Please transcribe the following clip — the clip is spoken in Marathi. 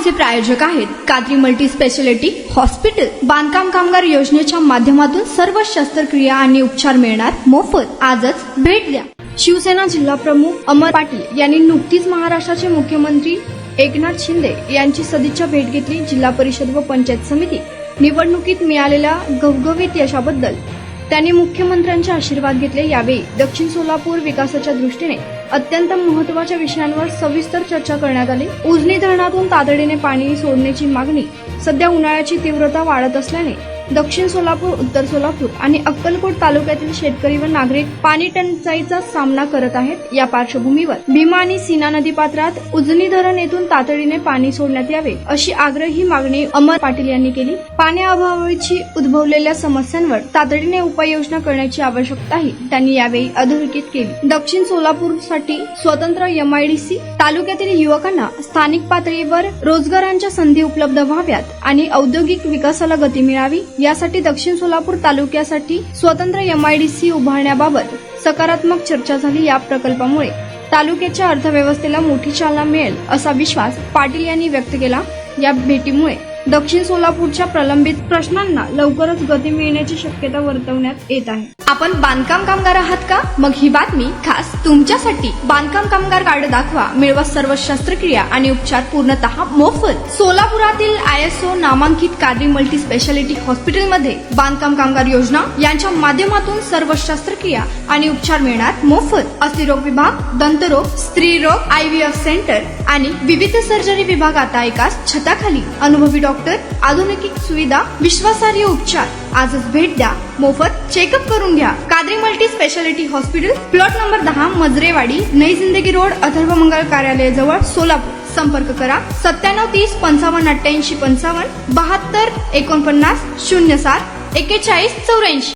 बातमीचे प्रायोजक आहेत कादरी मल्टी स्पेशालिटी हॉस्पिटल। बांधकाम कामगार योजनेच्या माध्यमातून सर्व शस्त्रक्रिया आणि उपचार मिळणार मोफत। आजच भेट द्या। शिवसेना जिल्हा प्रमुख अमर पाटील यांनी नुकतीच महाराष्ट्राचे मुख्यमंत्री एकनाथ शिंदे यांची सदिच्छा भेट घेतली। जिल्हा परिषद व पंचायत समिती निवडणुकीत मिळालेल्या घवघवीत यशाबद्दल त्यांनी मुख्यमंत्र्यांचे आशीर्वाद घेतले। यावेळी दक्षिण सोलापूर विकासाच्या दृष्टीने अत्यंत महत्त्वाच्या विषयांवर सविस्तर चर्चा करण्यात आली। उजनी धरणातून तातडीने पाणी सोडण्याची मागणी सध्या उन्हाळ्याची तीव्रता वाढत असल्याने दक्षिण सोलापूर, उत्तर सोलापूर आणि अक्कलकोट तालुक्यातील शेतकरी व नागरिक पाणी टंचाईचा सामना करत आहेत। या पार्श्वभूमीवर भीमा आणि सीना नदी पात्रात उजनी धरण येथून तातडीने पाणी सोडण्यात यावे अशी आग्रही मागणी अमर पाटील यांनी केली। पाण्याअभावाची उद्भवलेल्या समस्यांवर तातडीने उपाययोजना करण्याची आवश्यकताही त्यांनी यावेळी अधोरेखित केली। दक्षिण सोलापूरसाठी स्वतंत्र MIDC, तालुक्यातील युवकांना स्थानिक पातळीवर रोजगारांच्या संधी उपलब्ध व्हाव्यात आणि औद्योगिक विकासाला गती मिळावी यासाठी दक्षिण सोलापूर तालुक्यासाठी स्वतंत्र MIDC उभारण्याबाबत सकारात्मक चर्चा झाली। या प्रकल्पामुळे तालुक्याच्या अर्थव्यवस्थेला मोठी चालना मिळेल असा विश्वास पाटील यांनी व्यक्त केला। या भेटीमुळे दक्षिण सोलापूरच्या प्रलंबित प्रश्नांना लवकरच गती मिळण्याची शक्यता वर्तवण्यात येत आहे। आपण बांधकाम कामगार आहात का? मग ही बातमी खास तुमच्यासाठी। बांधकाम कामगार कार्ड दाखवा, मिळवा सर्व शस्त्रक्रिया आणि उपचार पूर्णतः मोफत। सोलापुरातील ISO नामांकित कादरी मल्टी स्पेशालिटी हॉस्पिटलमध्ये बांधकाम कामगार योजना यांच्या माध्यमातून सर्व शस्त्रक्रिया आणि उपचार मिळणार मोफत। अस्थिरोग विभाग, दंतरोग, स्त्रीरोग, IVF सेंटर आणि विविध सर्जरी विभाग आता एकाच छताखाली। अनुभवी डॉक्टर, आधुनिक सुविधा, विश्वासार्ह उपचार। आजच भेट द्या, मोफत चेकअप करून घ्या। Qadri multi speciality hospital, plot number 10, Majrewadi, नई जिंदगी रोड, अथर्व मंगल कार्यालयाजवळ, सोलापूर। संपर्क करा 9730 55 88 55 72 49 07 41 84।